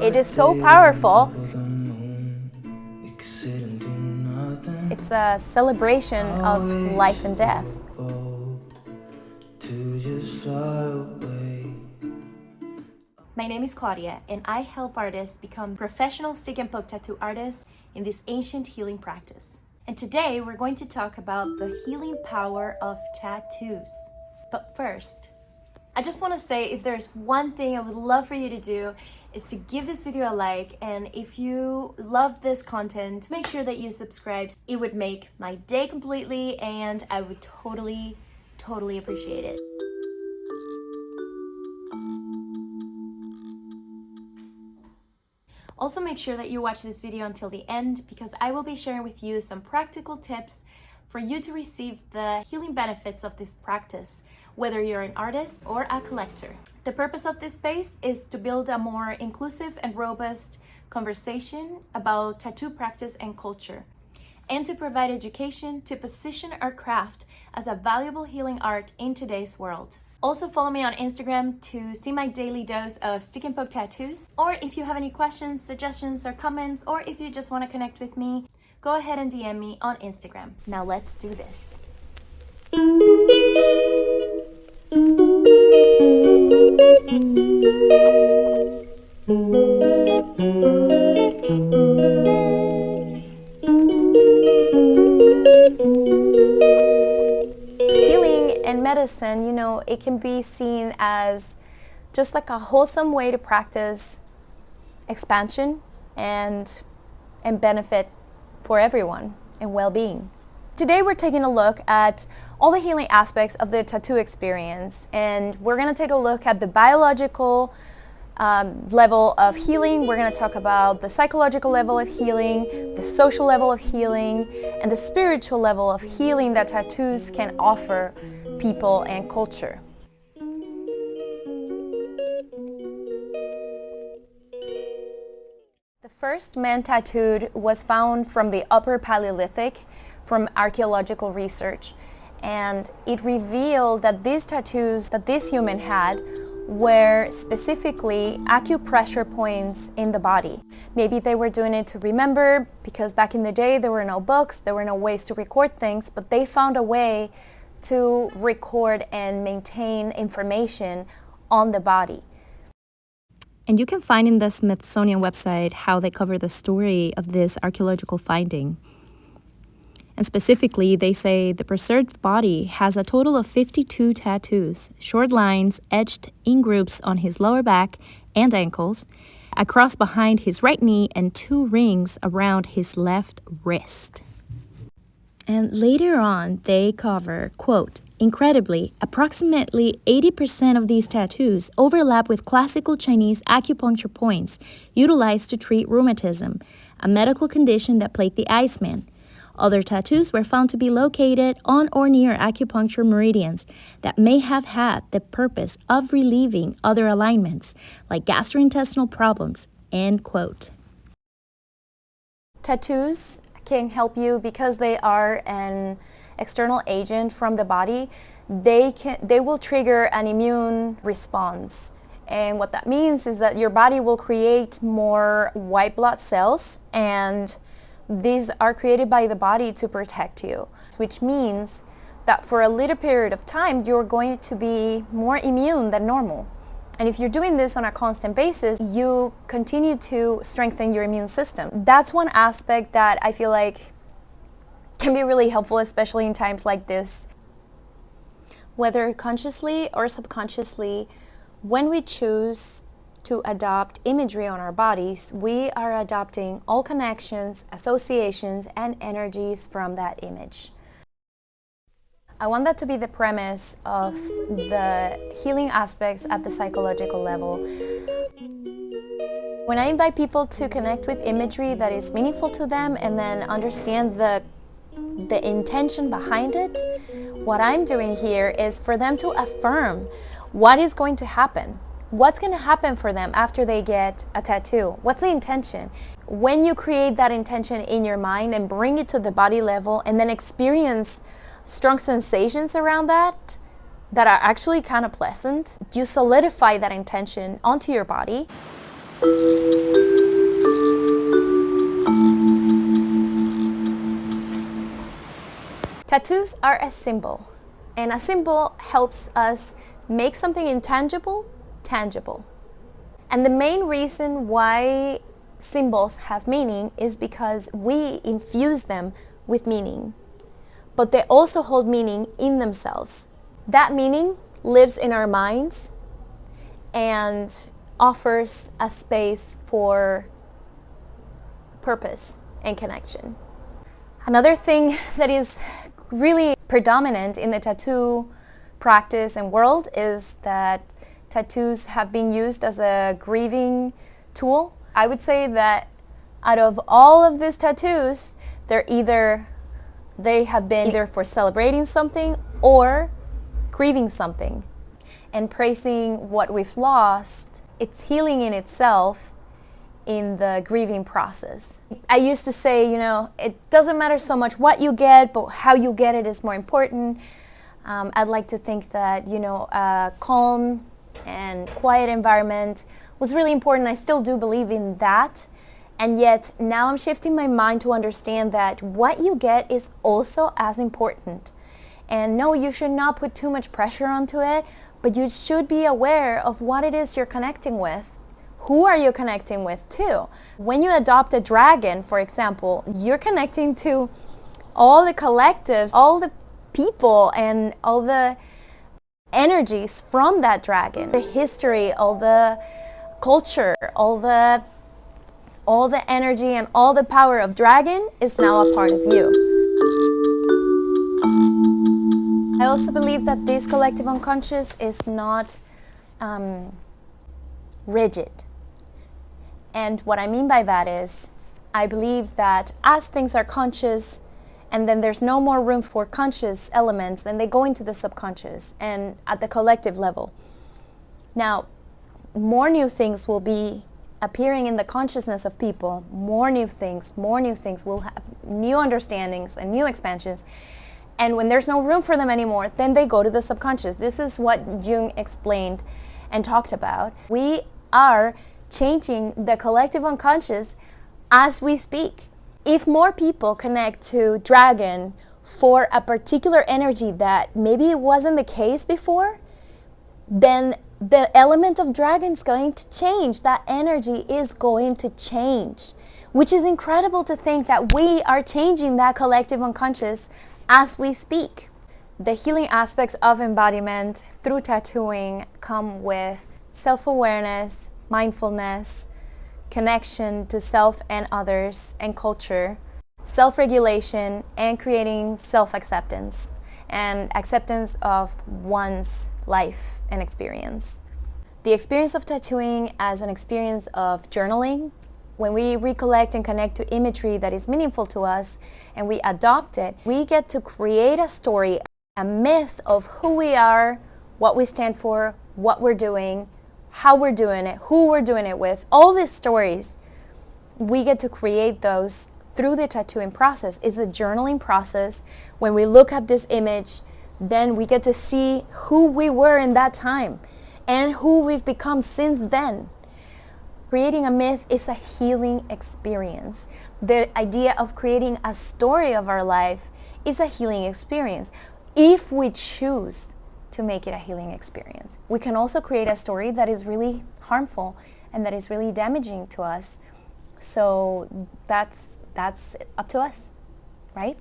It is so powerful. It's a celebration of life and death. My name is Claudia, and I help artists become professional stick and poke tattoo artists in this ancient healing practice. And today we're going to talk about the healing power of tattoos. But first, I just want to say, if there's one thing I would love for you to do is to give this video a like, and if you love this content, make sure that you subscribe. It would make my day completely, and I would totally appreciate it. Also, make sure that you watch this video until the end, because I will be sharing with you some practical tips for you to receive the healing benefits of this practice, whether you're an artist or a collector. The purpose of this space is to build a more inclusive and robust conversation about tattoo practice and culture, and to provide education to position our craft as a valuable healing art in today's world. Also, follow me on Instagram to see my daily dose of stick and poke tattoos. Or if you have any questions, suggestions, or comments, or if you just want to connect with me, go ahead and DM me on Instagram. Now let's do this. In medicine, it can be seen as just like a wholesome way to practice expansion and benefit for everyone and well-being. Today we're taking a look at all the healing aspects of the tattoo experience, and we're going to take a look at the biological level of healing. We're going to talk about the psychological level of healing, the social level of healing, and the spiritual level of healing that tattoos can offer people and culture. The first man tattooed was found from the Upper Paleolithic from archaeological research, and it revealed that these tattoos that this human had were specifically acupressure points in the body. Maybe they were doing it to remember, because back in the day there were no books, there were no ways to record things, but they found a way to record and maintain information on the body. And you can find in the Smithsonian website how they cover the story of this archaeological finding. And specifically, they say the preserved body has a total of 52 tattoos, short lines etched in groups on his lower back and ankles, a cross behind his right knee, and 2 rings around his left wrist. And later on, they cover, quote, incredibly, approximately 80% of these tattoos overlap with classical Chinese acupuncture points utilized to treat rheumatism, a medical condition that plagued the Iceman. Other tattoos were found to be located on or near acupuncture meridians that may have had the purpose of relieving other alignments, like gastrointestinal problems, end quote. Tattoos can help you because they are an external agent from the body. They will trigger an immune response. And what that means is that your body will create more white blood cells, and these are created by the body to protect you, which means that for a little period of time, you're going to be more immune than normal. And if you're doing this on a constant basis, you continue to strengthen your immune system. That's one aspect that I feel like can be really helpful, especially in times like this. Whether consciously or subconsciously, when we choose to adopt imagery on our bodies, we are adopting all connections, associations, and energies from that image. I want that to be the premise of the healing aspects at the psychological level. When I invite people to connect with imagery that is meaningful to them and then understand the intention behind it, what I'm doing here is for them to affirm what is going to happen. What's going to happen for them after they get a tattoo? What's the intention? When you create that intention in your mind and bring it to the body level and then experience strong sensations around that are actually kind of pleasant, you solidify that intention onto your body. Tattoos are a symbol, and a symbol helps us make something intangible tangible. And the main reason why symbols have meaning is because we infuse them with meaning, but they also hold meaning in themselves. That meaning lives in our minds and offers a space for purpose and connection. Another thing that is really predominant in the tattoo practice and world is that tattoos have been used as a grieving tool. I would say that out of all of these tattoos, they have been either for celebrating something or grieving something and praising what we've lost. It's healing in itself in the grieving process. I used to say, it doesn't matter so much what you get, but how you get it is more important. I'd like to think that, a calm and quiet environment was really important. I still do believe in that. And yet now I'm shifting my mind to understand that what you get is also as important. And no, you should not put too much pressure onto it, but you should be aware of what it is you're connecting with. Who are you connecting with too? When you adopt a dragon, for example, you're connecting to all the collectives, all the people and all the energies from that dragon. The history, all the culture, all the energy and all the power of dragon is now a part of you. I also believe that this collective unconscious is not rigid. And what I mean by that is, I believe that as things are conscious and then there's no more room for conscious elements, then they go into the subconscious and at the collective level. Now, more new things will be appearing in the consciousness of people, more new things will have new understandings and new expansions. And when there's no room for them anymore, then they go to the subconscious. This is what Jung explained and talked about. We are changing the collective unconscious as we speak. If more people connect to dragon for a particular energy that maybe it wasn't the case before, then the element of dragon is going to change. That energy is going to change, which is incredible to think that we are changing that collective unconscious as we speak. The healing aspects of embodiment through tattooing come with self-awareness, mindfulness, connection to self and others and culture, self-regulation, and creating self-acceptance and acceptance of one's life and experience. The experience of tattooing as an experience of journaling, when we recollect and connect to imagery that is meaningful to us and we adopt it, we get to create a story, a myth of who we are, what we stand for, what we're doing, how we're doing it, who we're doing it with. All these stories, we get to create those through the tattooing process. It's a journaling process. When we look at this image, then we get to see who we were in that time and who we've become since then. Creating a myth is a healing experience. The idea of creating a story of our life is a healing experience if we choose to make it a healing experience. We can also create a story that is really harmful and that is really damaging to us. So that's up to us, right?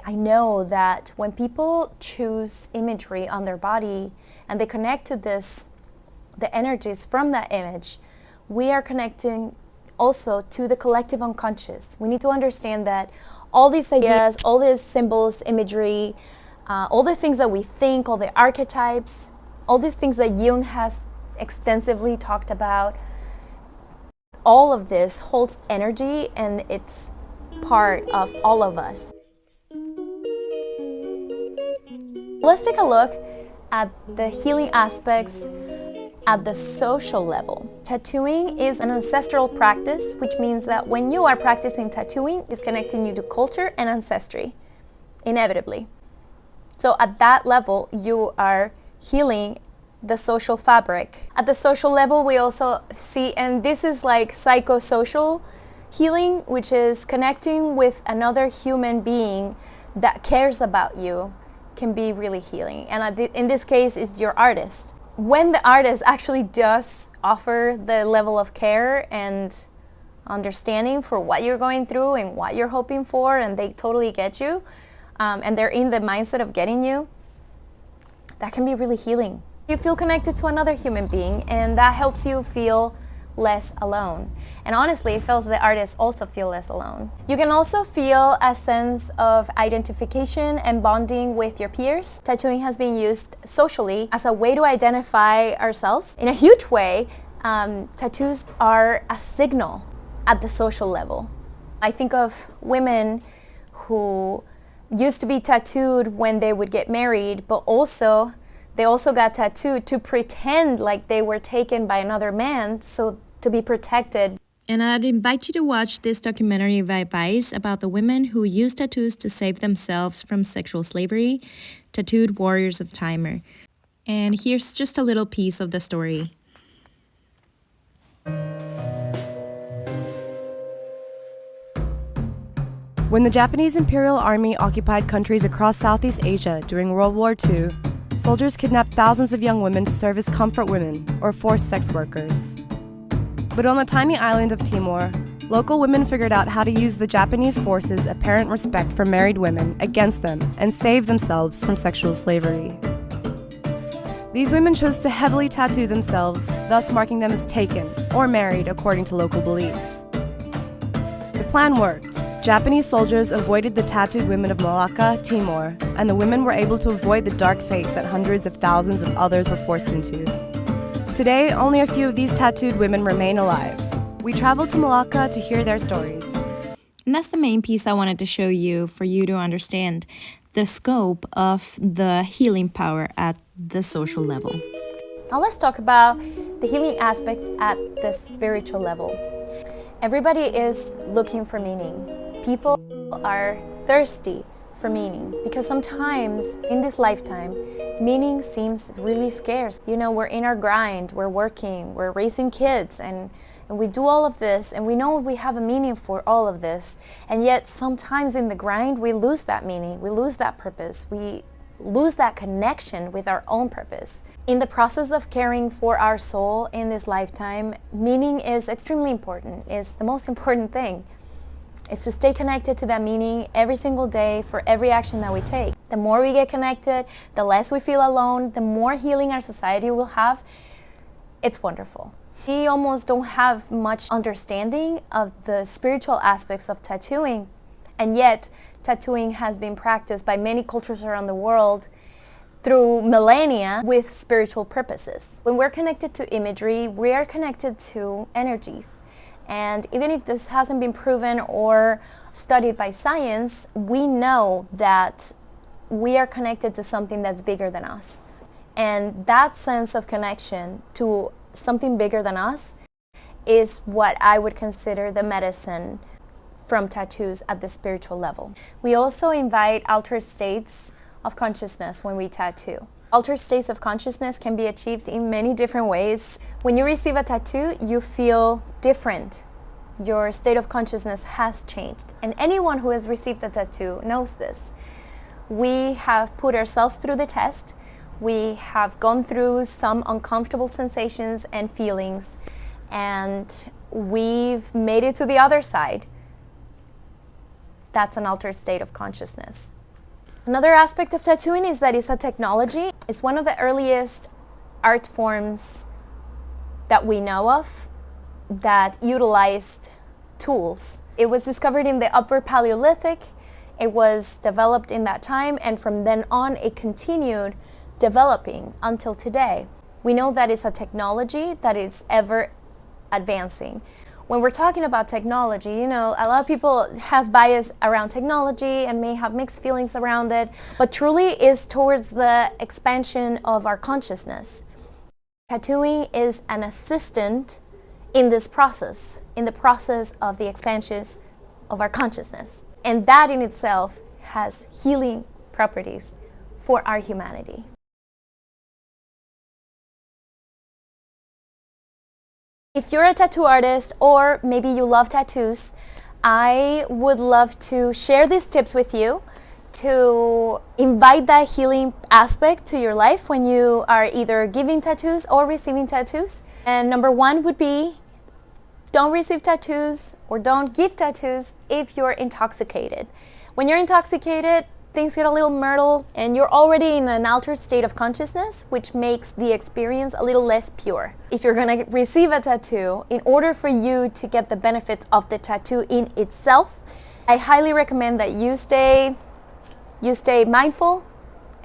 I know that when people choose imagery on their body and they connect to the energies from that image, we are connecting also to the collective unconscious. We need to understand that all these ideas, all these symbols, imagery, all the things that we think, all the archetypes, all these things that Jung has extensively talked about, all of this holds energy and it's part of all of us. Let's take a look at the healing aspects at the social level. Tattooing is an ancestral practice, which means that when you are practicing tattooing, it's connecting you to culture and ancestry, inevitably. So at that level, you are healing the social fabric. At the social level, we also see, and this is like psychosocial healing, which is connecting with another human being that cares about you can be really healing. And in this case, it's your artist. When the artist actually does offer the level of care and understanding for what you're going through and what you're hoping for, and they totally get you, and they're in the mindset of getting you, that can be really healing. You feel connected to another human being, and that helps you feel less alone. And honestly, it feels the artists also feel less alone. You can also feel a sense of identification and bonding with your peers. Tattooing has been used socially as a way to identify ourselves. In a huge way, tattoos are a signal at the social level. I think of women who used to be tattooed when they would get married, but they also got tattooed to pretend like they were taken by another man, so to be protected. And I'd invite you to watch this documentary by Vice about the women who use tattoos to save themselves from sexual slavery, Tattooed Warriors of Timer. And here's just a little piece of the story. When the Japanese Imperial Army occupied countries across Southeast Asia during World War II, soldiers kidnapped thousands of young women to serve as comfort women or forced sex workers. But on the tiny island of Timor, local women figured out how to use the Japanese forces' apparent respect for married women against them and save themselves from sexual slavery. These women chose to heavily tattoo themselves, thus marking them as taken or married according to local beliefs. The plan worked. Japanese soldiers avoided the tattooed women of Malacca, Timor, and the women were able to avoid the dark fate that hundreds of thousands of others were forced into. Today, only a few of these tattooed women remain alive. We traveled to Malacca to hear their stories. And that's the main piece I wanted to show you for you to understand the scope of the healing power at the social level. Now let's talk about the healing aspects at the spiritual level. Everybody is looking for meaning. People are thirsty for meaning because sometimes in this lifetime, meaning seems really scarce. You know, we're in our grind, we're working, we're raising kids, and we do all of this, and we know we have a meaning for all of this, and yet sometimes in the grind we lose that meaning, we lose that purpose, we lose that connection with our own purpose. In the process of caring for our soul in this lifetime, meaning is extremely important. It's the most important thing. It's to stay connected to that meaning every single day for every action that we take. The more we get connected, the less we feel alone, the more healing our society will have. It's wonderful. We almost don't have much understanding of the spiritual aspects of tattooing, and yet tattooing has been practiced by many cultures around the world through millennia with spiritual purposes. When we're connected to imagery, we are connected to energies. And even if this hasn't been proven or studied by science, we know that we are connected to something that's bigger than us. And that sense of connection to something bigger than us is what I would consider the medicine from tattoos at the spiritual level. We also invite altered states of consciousness when we tattoo. Altered states of consciousness can be achieved in many different ways. When you receive a tattoo, you feel different. Your state of consciousness has changed. And anyone who has received a tattoo knows this. We have put ourselves through the test. We have gone through some uncomfortable sensations and feelings, and we've made it to the other side. That's an altered state of consciousness. Another aspect of tattooing is that it's a technology. It's one of the earliest art forms that we know of that utilized tools. It was discovered in the Upper Paleolithic. It was developed in that time, and from then on it continued developing until today. We know that it's a technology that is ever advancing. When we're talking about technology, you know, a lot of people have bias around technology and may have mixed feelings around it, but truly is towards the expansion of our consciousness. Tattooing is an assistant in this process, in the process of the expansions of our consciousness. And that in itself has healing properties for our humanity. If you're a tattoo artist, or maybe you love tattoos, I would love to share these tips with you to invite that healing aspect to your life when you are either giving tattoos or receiving tattoos. And number one would be, don't receive tattoos or don't give tattoos if you're intoxicated. When you're intoxicated, things get a little murtled and you're already in an altered state of consciousness, which makes the experience a little less pure. If you're gonna receive a tattoo, in order for you to get the benefits of the tattoo in itself, I highly recommend that you stay mindful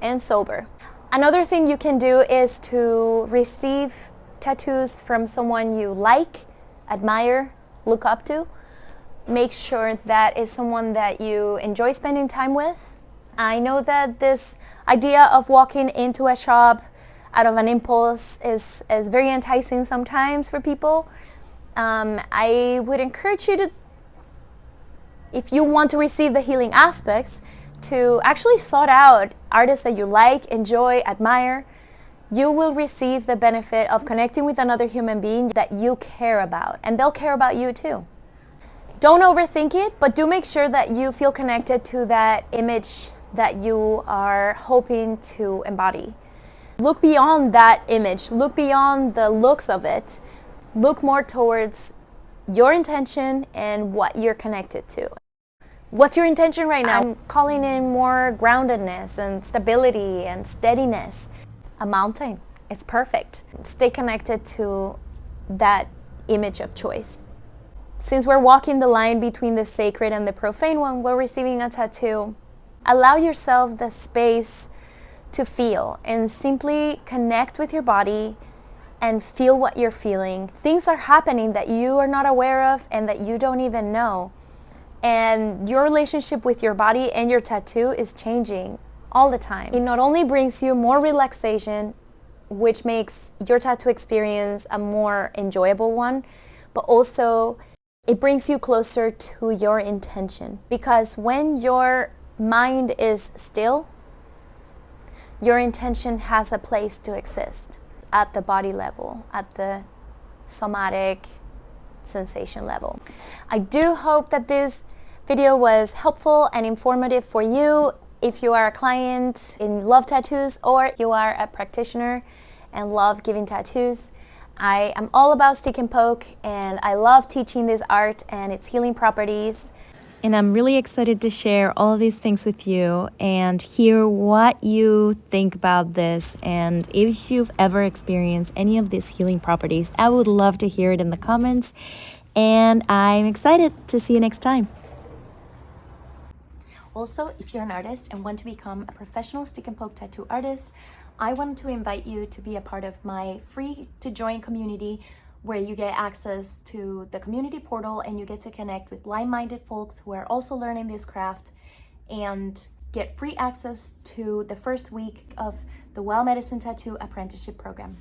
and sober. Another thing you can do is to receive tattoos from someone you like, admire, look up to. Make sure that is someone that you enjoy spending time with. I know that this idea of walking into a shop out of an impulse is very enticing sometimes for people. I would encourage you to, if you want to receive the healing aspects, to actually sort out artists that you like, enjoy, admire. You will receive the benefit of connecting with another human being that you care about, and they'll care about you too. Don't overthink it, but do make sure that you feel connected to that image that you are hoping to embody. Look beyond that image, look beyond the looks of it, look more towards your intention and what you're connected to. What's your intention right now? I'm calling in more groundedness and stability and steadiness. A mountain, it's perfect. Stay connected to that image of choice. Since we're walking the line between the sacred and the profane when we're receiving a tattoo, allow yourself the space to feel and simply connect with your body and feel what you're feeling. Things are happening that you are not aware of and that you don't even know. And your relationship with your body and your tattoo is changing all the time. It not only brings you more relaxation, which makes your tattoo experience a more enjoyable one, but also it brings you closer to your intention. Because when your mind is still, your intention has a place to exist at the body level, at the somatic sensation level. I do hope that this video was helpful and informative for you if you are a client and love tattoos, or you are a practitioner and love giving tattoos. I am all about stick and poke, and I love teaching this art and its healing properties. And I'm really excited to share all these things with you and hear what you think about this. And if you've ever experienced any of these healing properties, I would love to hear it in the comments. And I'm excited to see you next time. Also, if you're an artist and want to become a professional stick and poke tattoo artist, I wanted to invite you to be a part of my free to join community, where you get access to the community portal and you get to connect with like-minded folks who are also learning this craft, and get free access to the first week of the Wild Medicine Tattoo Apprenticeship Program.